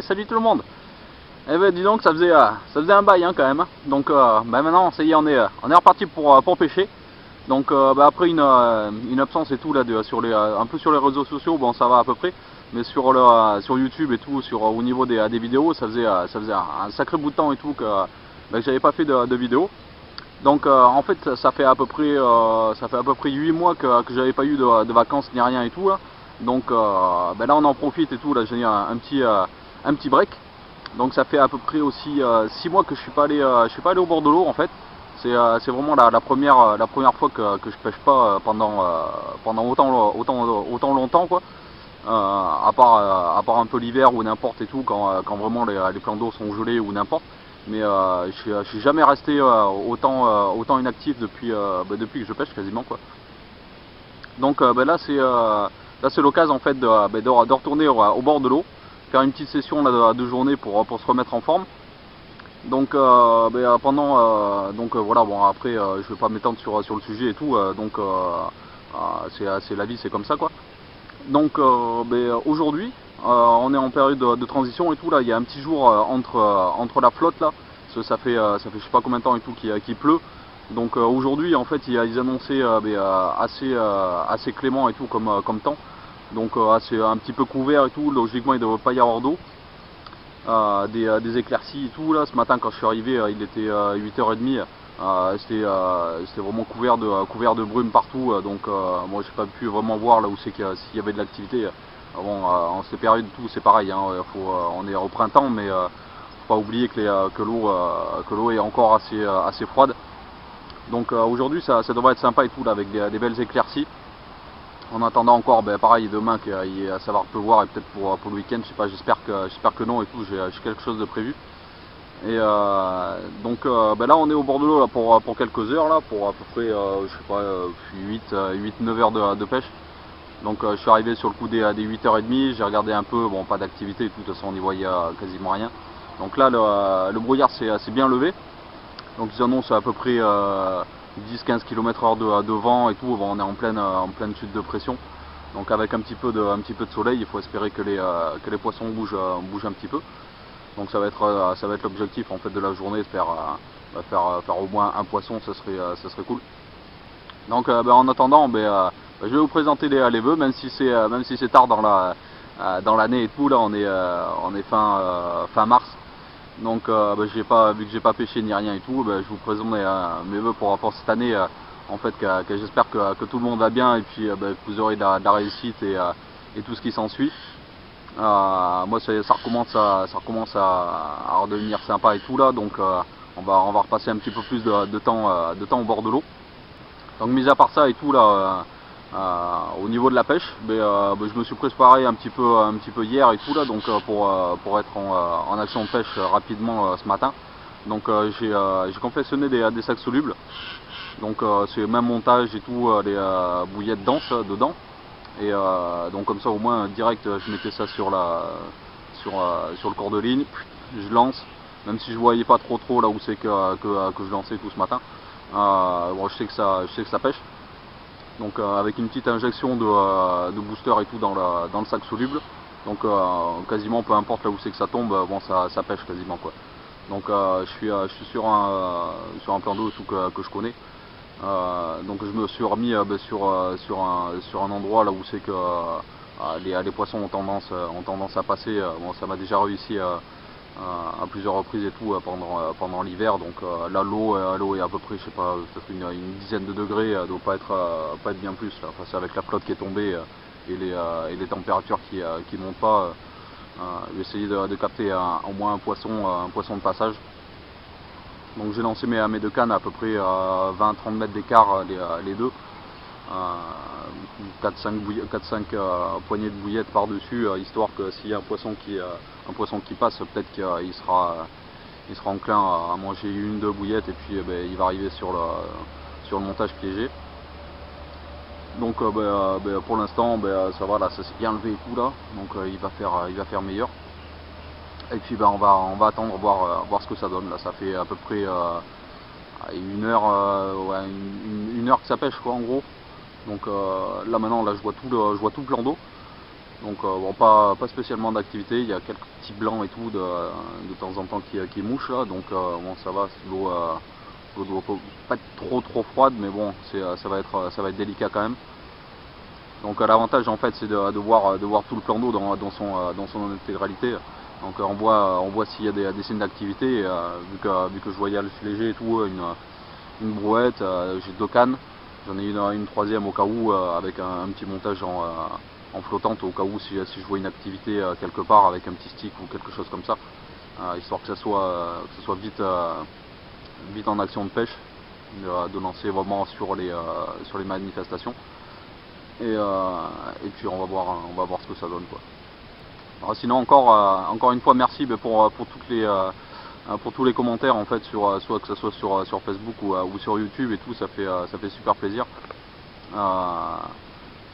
salut tout le monde. Eh ben dis donc ça faisait un bail hein, quand même. Donc maintenant ça y est on est reparti pour pêcher. Donc après une absence et tout là sur les un peu sur les réseaux sociaux, bon ça va à peu près. Mais sur YouTube et tout, au niveau des vidéos, ça faisait un sacré bout de temps et tout que j'avais pas fait de vidéo. Donc en fait ça fait à peu près 8 mois que j'avais pas eu de vacances ni rien et tout. Hein. Donc là on en profite et tout, là j'ai un petit break. Donc ça fait à peu près aussi 6 mois que je suis pas allé au bord de l'eau en fait. C'est vraiment la première fois que je pêche pas pendant autant longtemps quoi. À part un peu l'hiver ou n'importe et tout quand vraiment les plans d'eau sont gelés ou n'importe. Mais je suis jamais resté autant inactif depuis que je pêche quasiment quoi. Donc là c'est l'occasion en fait de retourner au bord de l'eau, faire une petite session là, de journée pour se remettre en forme. Donc voilà, bon après je vais pas m'étendre sur le sujet et tout, c'est la vie, c'est comme ça quoi. Donc aujourd'hui on est en période de transition et tout, là il y a un petit jour entre la flotte là, parce que ça fait je sais pas combien de temps et tout qu'il pleut. Donc aujourd'hui en fait ils annonçaient assez clément et tout comme temps. Donc c'est un petit peu couvert et tout, logiquement il ne devrait pas y avoir d'eau. Des éclaircies et tout là, ce matin quand je suis arrivé il était 8h30, c'était vraiment couvert de brume partout, donc moi j'ai pas pu vraiment voir là où c'est s'il y avait de l'activité. Bon, en ces périodes tout c'est pareil, hein, on est au printemps mais faut pas oublier que l'eau est encore assez froide. Donc aujourd'hui ça devrait être sympa et tout là, avec des belles éclaircies. En attendant encore, pareil demain ça va pleuvoir et peut-être pour le week-end, je sais pas, j'espère que non et tout, j'ai quelque chose de prévu. Et donc là on est au bord de l'eau pour quelques heures là, pour à peu près je sais pas 8-9 heures de pêche. Donc je suis arrivé sur le coup des 8h30, j'ai regardé un peu, bon pas d'activité et tout, de toute façon on n'y voyait quasiment rien. Donc là le brouillard s'est bien levé. Donc ils annoncent à peu près 10-15 km/h de vent et tout. Bon, on est en pleine chute de pression. Donc avec un petit peu de soleil, il faut espérer que les poissons bougent un petit peu. Donc ça va être l'objectif en fait de la journée, faire au moins un poisson, ça serait cool. Donc en attendant, je vais vous présenter les bœufs, même si c'est tard dans l'année et tout. Là on est fin mars. Donc vu que j'ai pas pêché ni rien et tout, je vous présente mes vœux pour cette année, en fait que j'espère que tout le monde va bien et puis que vous aurez de la réussite et tout ce qui s'ensuit. Moi ça recommence à redevenir sympa et tout là, donc on va repasser un petit peu plus de temps au bord de l'eau. Donc mis à part ça et tout là, au niveau de la pêche, je me suis préparé un petit peu hier et tout là, donc pour être en action de pêche rapidement ce matin. Donc j'ai confectionné des sacs solubles. Donc c'est le même montage et tout, les bouillettes denses dedans. Et donc comme ça au moins direct je mettais ça sur le corps de ligne, je lance, même si je voyais pas trop là où c'est que je lançais tout ce matin. Bon, je sais que ça pêche. Donc avec une petite injection de booster et tout dans le sac soluble. Donc quasiment peu importe là où c'est que ça tombe, bon ça pêche quasiment quoi. Donc je suis sur un plan d'eau que je connais. Donc je me suis remis sur un endroit là où c'est que les poissons ont tendance à passer. Bon, ça m'a déjà réussi à plusieurs reprises et tout pendant l'hiver. Donc là l'eau est à peu près, je sais pas, peut-être une dizaine de degrés, elle doit pas être bien plus là. Enfin, c'est avec la flotte qui est tombée et les températures qui montent pas. J'ai essayé de capter au moins un poisson de passage. Donc j'ai lancé mes deux cannes à peu près 20-30 mètres d'écart les deux. 4-5 poignées de bouillettes par dessus, histoire que s'il y a un poisson qui passe, peut-être qu'il sera enclin à manger 1-2 bouillettes et puis il va arriver sur le montage piégé. Donc pour l'instant ça va, là ça s'est bien levé et tout là, donc il va faire meilleur. Et puis on va attendre voir ce que ça donne. Là ça fait à peu près une heure que ça pêche quoi en gros. Donc là maintenant je vois tout le plan d'eau. Donc bon, pas spécialement d'activité, il y a quelques petits blancs et tout de temps en temps qui mouchent là, donc bon ça va, l'eau doit pas être trop froide, mais bon ça va être délicat quand même. Donc l'avantage en fait c'est de voir tout le plan d'eau dans son intégralité. Donc on voit s'il y a des signes d'activité, vu que je voyage léger et tout, une brouette, j'ai 2 cannes, j'en ai une troisième au cas où, avec un petit montage en flottante au cas où si je vois une activité quelque part avec un petit stick ou quelque chose comme ça, histoire que ça soit vite en action de pêche, de lancer vraiment sur les manifestations. Et puis on va voir ce que ça donne, quoi. Alors, sinon encore une fois merci pour tous les commentaires en fait, soit que ce soit sur Facebook ou sur YouTube et tout, ça fait super plaisir. C'est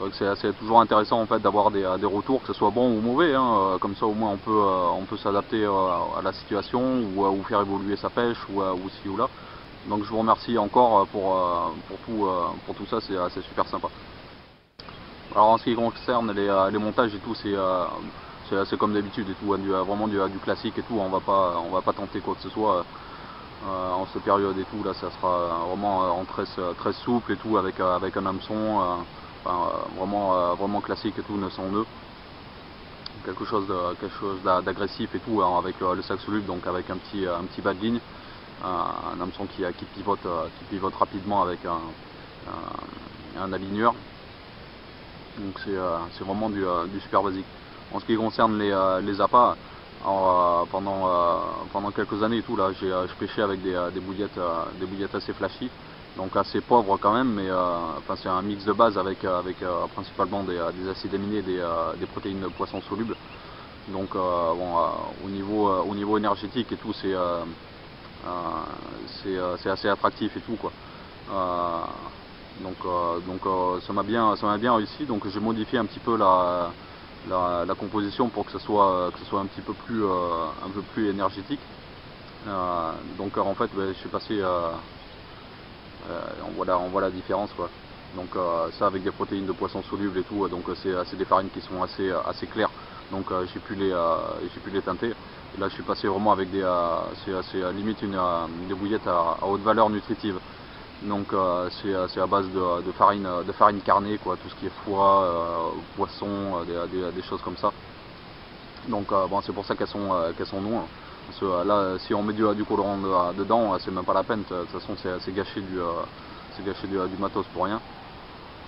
vrai que c'est toujours intéressant en fait d'avoir des retours, que ce soit bon ou mauvais, hein, comme ça au moins on peut s'adapter à la situation ou faire évoluer sa pêche ou ci ou là. Donc je vous remercie encore pour tout ça, c'est super sympa. Alors en ce qui concerne les montages et tout, c'est comme d'habitude et tout, vraiment du classique et tout, on va pas tenter quoi que ce soit en cette période et tout, là ça sera vraiment en très souple et tout, avec un hameçon, vraiment classique et tout, 900 nœuds, quelque chose d'agressif et tout, avec le sac soluble, donc avec un petit bas de ligne, un hameçon qui pivote rapidement avec un aligneur. Donc c'est vraiment du super basique. En ce qui concerne les appâts, pendant quelques années et tout, là, je pêchais avec des bouillettes assez flashy, donc assez pauvres quand même, mais enfin, c'est un mix de base avec principalement des acides aminés et des protéines de poisson solubles. Donc bon, au niveau énergétique et tout, c'est assez attractif et tout, quoi. Donc ça m'a bien réussi, donc j'ai modifié un petit peu la composition pour que ce soit un petit peu plus énergétique. Donc en fait je suis passé, on voit la différence, quoi. Donc ça avec des protéines de poisson solubles et tout, donc c'est des farines qui sont assez claires, donc j'ai pu les teinter. Et là je suis passé vraiment avec c'est limite des bouillettes à haute valeur nutritive. Donc c'est à base de farine carnée, quoi, tout ce qui est foie, poisson, des choses comme ça. Donc bon, c'est pour ça qu'elles sont non. Parce que là, si on met du colorant dedans, c'est même pas la peine. De toute façon, c'est gâcher du matos pour rien.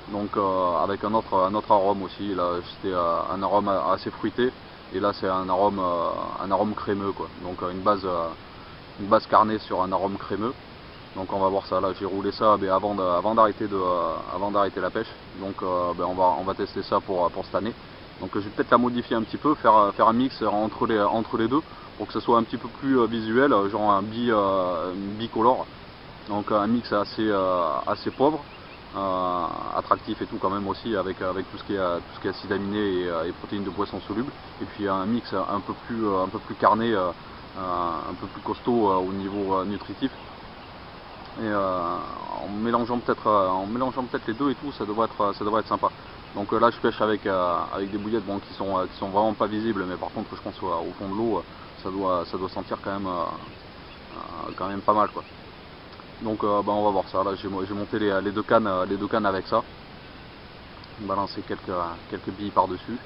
Donc avec un autre arôme aussi. Là, c'était un arôme assez fruité. Et là, c'est un arôme crémeux, quoi. Donc une base carnée sur un arôme crémeux. Donc on va voir ça. Là j'ai roulé ça avant d'arrêter la pêche. Donc on va tester ça pour cette année. Donc je vais peut-être la modifier un petit peu, faire un mix entre les deux pour que ce soit un petit peu plus visuel, genre un bicolore. Donc un mix assez pauvre, attractif et tout quand même aussi, avec tout ce qui est acide aminé et protéines de poisson solubles. Et puis un mix un peu plus carné, un peu plus costaud au niveau nutritif. Et en mélangeant peut-être les deux et tout, ça devrait être sympa. Donc là je pêche avec des bouillettes, bon, qui sont vraiment pas visibles, mais par contre je pense au fond de l'eau ça doit sentir quand même pas mal, quoi. Donc on va voir ça. Là j'ai monté les deux cannes avec ça, balancer quelques billes par dessus,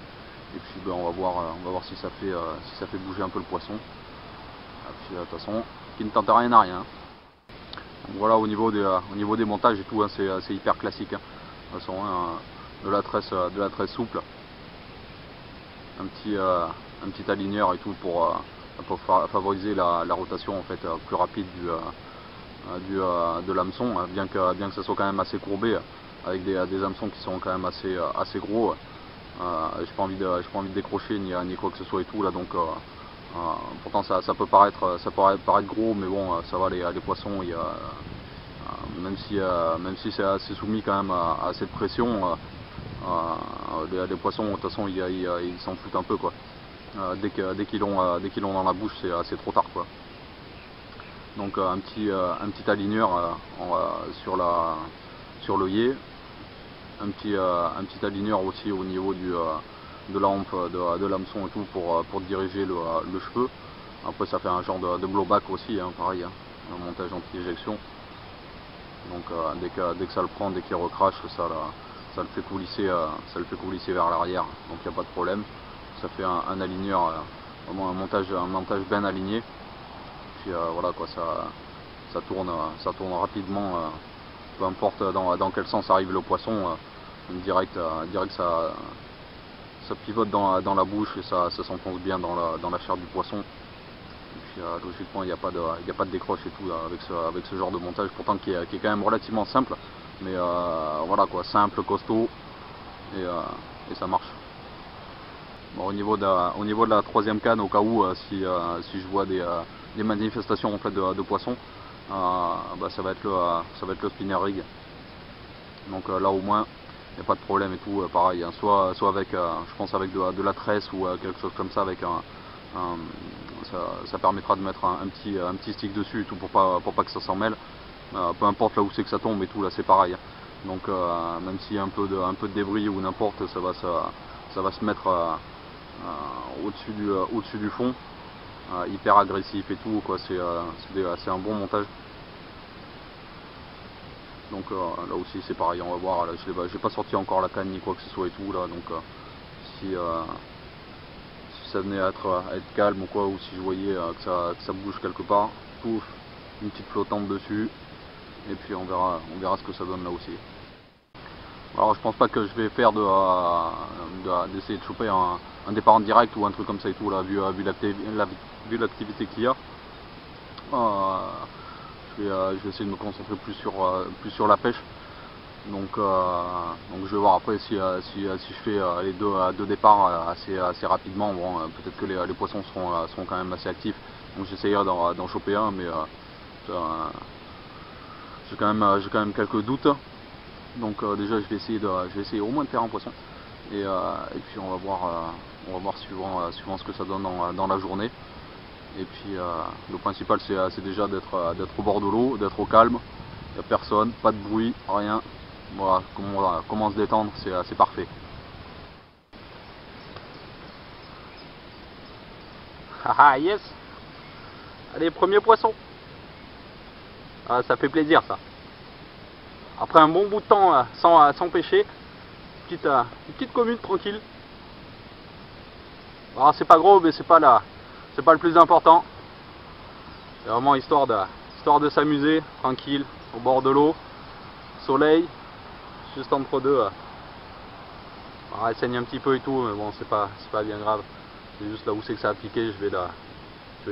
et puis on va voir si ça fait bouger un peu le poisson. Et puis de toute façon, qui ne tente rien à rien. Donc voilà, au niveau des montages et tout, hein, c'est hyper classique, hein. De toute façon, hein, de la tresse souple, un petit aligneur et tout pour favoriser la rotation en fait plus rapide de l'hameçon, hein, bien que ça soit quand même assez courbé, avec des hameçons qui sont quand même assez gros. J'ai pas envie de décrocher ni quoi que ce soit et tout là, donc pourtant ça peut paraître gros, mais bon, ça va, les poissons, même si c'est assez soumis quand même à cette pression, les poissons de toute façon ils s'en foutent un peu, quoi. Dès qu'ils l'ont dans la bouche, c'est trop tard, quoi. Donc un petit aligneur sur l'œillet, un petit aligneur aussi au niveau de la hampe de l'hameçon et tout pour diriger le cheveu. Après ça fait un genre de blowback aussi, hein, pareil, hein, un montage anti-éjection. Donc dès que ça le prend, dès qu'il recrache, ça le fait coulisser vers l'arrière, donc il n'y a pas de problème. Ça fait un aligneur, vraiment un montage bien aligné. Puis voilà quoi, ça tourne rapidement, peu importe dans quel sens arrive le poisson, direct ça pivote dans la bouche et ça s'enfonce bien dans la chair du poisson. Et puis logiquement il n'y a pas de décroche et tout avec ce genre de montage, pourtant qui est quand même relativement simple, mais voilà quoi, simple, costaud et ça marche. Bon, au niveau de la troisième canne, au cas où si je vois des manifestations en fait de poissons, bah, ça va être le spinner rig. Donc là au moins il n'y a pas de problème et tout, pareil, hein, soit avec, je pense avec de la tresse ou quelque chose comme ça, avec ça permettra de mettre un petit stick dessus et tout pour pas que ça s'en mêle. Peu importe là où c'est que ça tombe et tout, là c'est pareil. Donc même s'il y a un peu de débris ou n'importe, ça va se mettre au-dessus du fond, hyper agressif et tout, quoi. C'est un bon montage. Donc là aussi c'est pareil, on va voir, là j'ai pas sorti encore la canne ni quoi que ce soit et tout là, donc si ça venait à être calme ou quoi, ou si je voyais que ça bouge quelque part, pouf, une petite flottante dessus, et puis on verra ce que ça donne là aussi. Alors je pense pas que je vais faire d'essayer de choper un départ en direct ou un truc comme ça et tout là, vu l'activité qu'il y a. Je vais essayer de me concentrer plus sur la pêche. Donc je vais voir après si je fais les deux départs assez rapidement. Bon, peut-être que les poissons seront quand même assez actifs. Donc j'essayerai d'en choper un, mais j'ai quand même quelques doutes. Donc déjà je vais essayer au moins de faire un poisson. Et puis on va voir suivant ce que ça donne dans la journée. Et puis le principal c'est déjà d'être au bord de l'eau, d'être au calme, il n'y a personne, pas de bruit, rien. Voilà, comment se détendre, c'est parfait. Haha, yes. Allez, premier poisson. Ah, ça fait plaisir ça. Après un bon bout de temps sans pêcher, une petite commune tranquille. Alors c'est pas gros, mais c'est pas le plus important. C'est vraiment histoire de s'amuser, tranquille, au bord de l'eau, soleil, juste entre deux. Alors, elle saigne un petit peu et tout, mais bon, c'est pas bien grave. C'est juste là où c'est que ça a piqué, je vais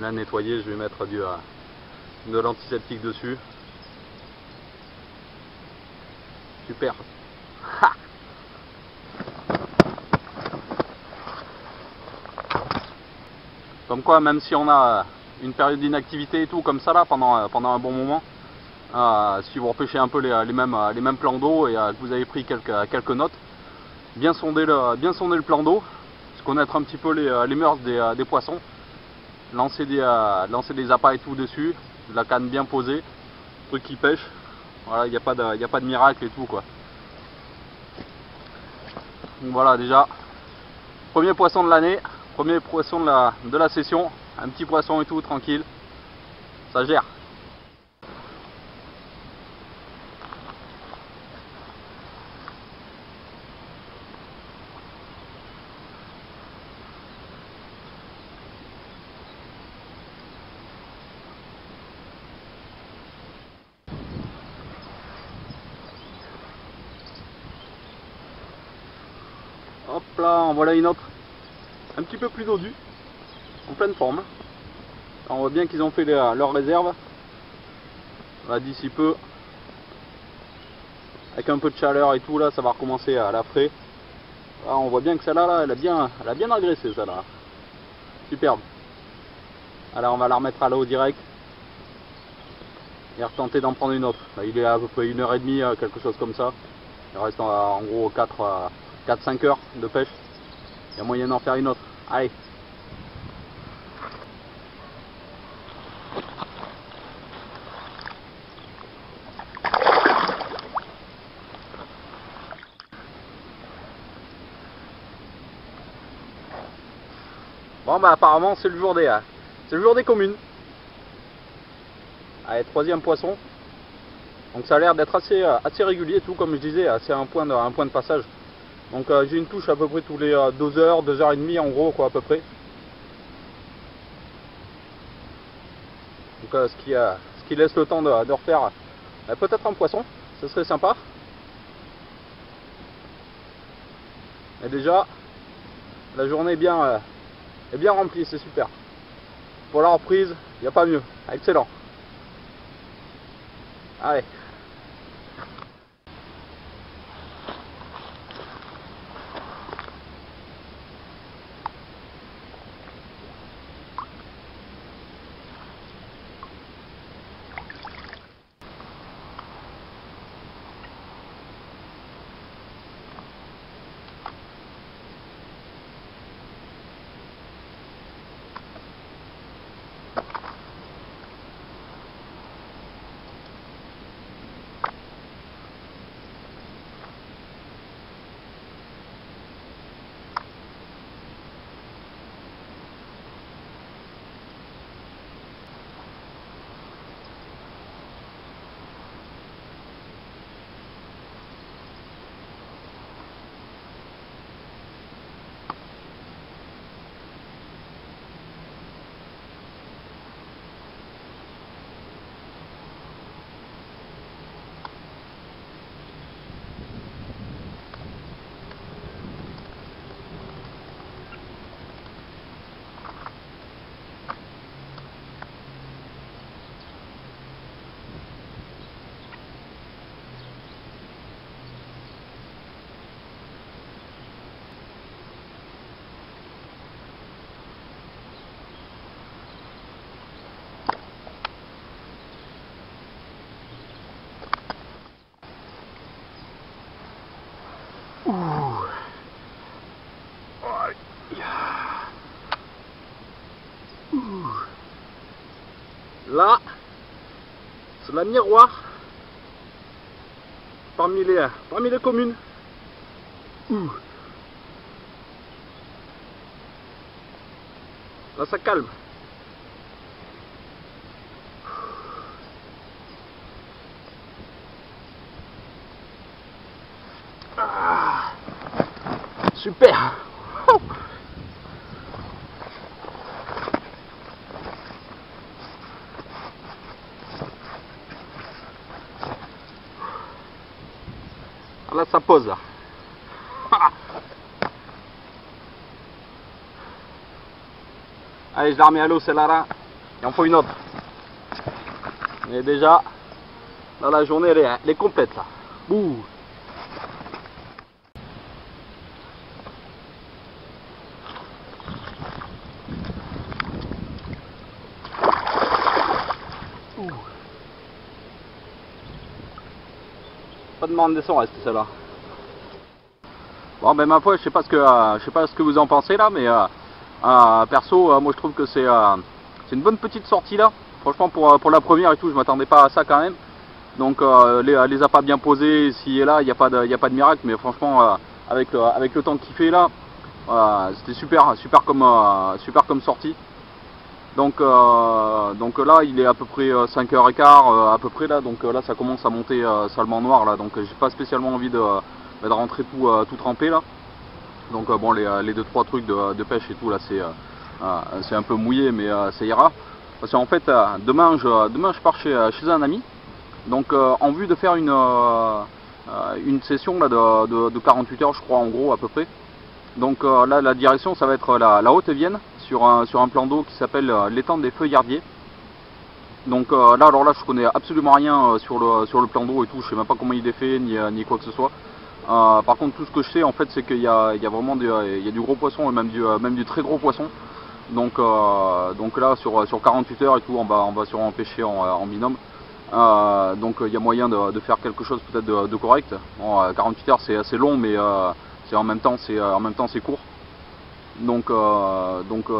la nettoyer, je vais mettre de l'antiseptique dessus. Super. Ha! Comme quoi, même si on a une période d'inactivité et tout comme ça là pendant un bon moment, si vous repêchez un peu les mêmes plans d'eau et que vous avez pris quelques notes, bien sonder le plan d'eau, connaître un petit peu les mœurs des poissons, lancer des appâts et tout dessus, de la canne bien posée, truc qui pêche. Voilà, il n'y a pas de miracle et tout quoi. Donc voilà, déjà premier poisson de l'année, premier poisson de la session, un petit poisson et tout, tranquille, ça gère. Hop là, en voilà une autre, un petit peu plus dodue, en pleine forme. Alors on voit bien qu'ils ont fait leur réserve. Là, d'ici peu, avec un peu de chaleur et tout, là, ça va recommencer à la frais. Là, on voit bien que celle-là, là, elle a bien agressé, celle-là. Superbe. Alors on va la remettre à l'eau direct et retenter d'en prendre une autre. Là, il est à peu près 1h30, quelque chose comme ça. Il reste en gros 4-5 heures de pêche. Il y a moyen d'en faire une autre. Allez. Bon bah apparemment c'est le jour des communes. Allez, troisième poisson. Donc ça a l'air d'être assez régulier tout, comme je disais, c'est un point de passage. Donc j'ai une touche à peu près tous les 2 heures, 2 heures et demie en gros quoi à peu près. Donc ce qui laisse le temps de refaire peut-être un poisson, ce serait sympa. Et déjà la journée est bien remplie, c'est super. Pour la reprise, il n'y a pas mieux. Excellent. Allez. Là, c'est la miroir parmi les communes. Là, ça calme. Super. Là, ça pose là. Allez, je la remets à l'eau celle-là là. Il en faut une autre. Et déjà, là la journée elle est complète là. Ouh. Pas de demande de son reste celle-là. Bon ben ma foi, je sais pas ce que vous en pensez là, mais perso, moi je trouve que c'est une bonne petite sortie là. Franchement pour la première et tout, je m'attendais pas à ça quand même. Donc les appâts bien posés, ici et là, il n'y a pas de miracle, mais franchement avec le temps qu'il fait là, c'était super comme sortie. Donc là il est à peu près 5h15 à peu près là, donc là ça commence à monter salement noir là, donc j'ai pas spécialement envie de rentrer tout trempé là. Donc bon les 2-3 trucs de pêche et tout là c'est un peu mouillé, mais ça ira. Parce qu'en fait demain je pars chez un ami, donc en vue de faire une session là de 48 heures je crois en gros à peu près. Donc là la direction ça va être la Haute-Vienne sur un plan d'eau qui s'appelle l'étang des Feuillardiers. Donc là je connais absolument rien sur le plan d'eau et tout, je sais même pas comment il est fait ni quoi que ce soit. Par contre tout ce que je sais en fait c'est qu'il y a vraiment il y a du gros poisson et même du très gros poisson. Donc là sur 48 heures et tout on va sûrement pêcher en binôme. Donc il y a moyen de faire quelque chose peut-être de correct. Bon, 48 heures c'est assez long, mais en même temps c'est court. Donc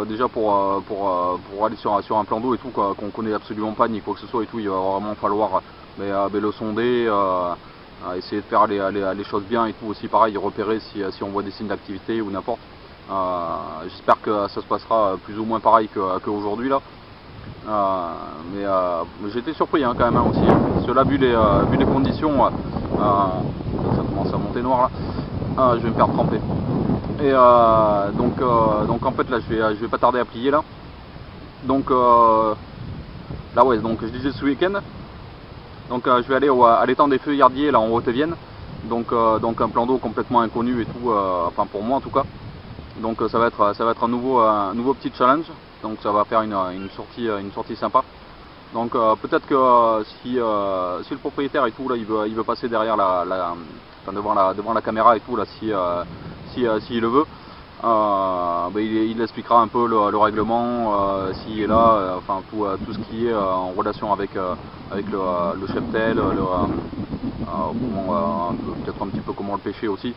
déjà pour aller sur un plan d'eau et tout qu'on connaît absolument pas ni quoi que ce soit et tout, il va vraiment falloir le sonder, essayer de faire les choses bien et tout aussi, pareil repérer si on voit des signes d'activité ou n'importe. J'espère que ça se passera plus ou moins pareil qu'aujourd'hui là. Mais j'ai été surpris hein, quand même hein, aussi. Parce que là, vu les conditions, ça commence à monter noir là. Je vais me faire tremper. Et donc en fait là, je vais pas tarder à plier là. Donc là ouais, donc je disais ce week-end. Donc je vais aller à l'étang des Feuillardiers là en Haute-Vienne. Donc un plan d'eau complètement inconnu et tout, enfin pour moi en tout cas. Donc ça va être un nouveau petit challenge. Donc ça va faire une sortie sympa. Donc peut-être que si le propriétaire et tout là, il veut passer derrière enfin, devant la caméra et tout là, s'il le veut, il expliquera un peu le règlement, s'il est là, enfin tout ce qui est en relation avec le cheptel, peut-être un petit peu comment le pêcher aussi,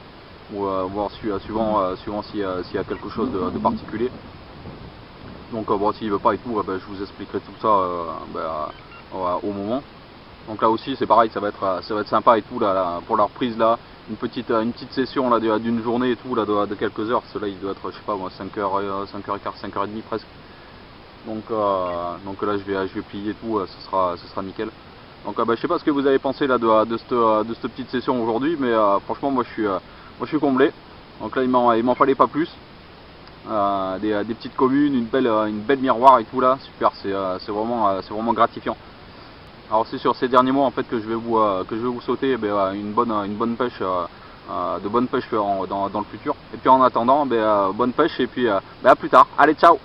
ou voir suivant s'il y a quelque chose de particulier. Donc bon, s'il veut pas et tout, je vous expliquerai tout ça au moment. Donc là aussi c'est pareil, ça va être sympa et tout là, pour la reprise là, une petite session là d'une journée et tout là de quelques heures. Cela il doit être je sais pas moi 5h15, 5h30 presque. Donc là je vais plier tout, ce sera nickel. Donc je sais pas ce que vous avez pensé là de cette petite session aujourd'hui, mais franchement moi je suis comblé. Donc là il m'en fallait pas plus. Des petites communes, une belle miroir et tout là, super, c'est vraiment gratifiant. Alors c'est sur ces derniers mois en fait que je vais vous sauter une bonne pêche, de bonne pêche dans le futur. Et puis en attendant, bonne pêche et puis à plus tard. Allez, ciao!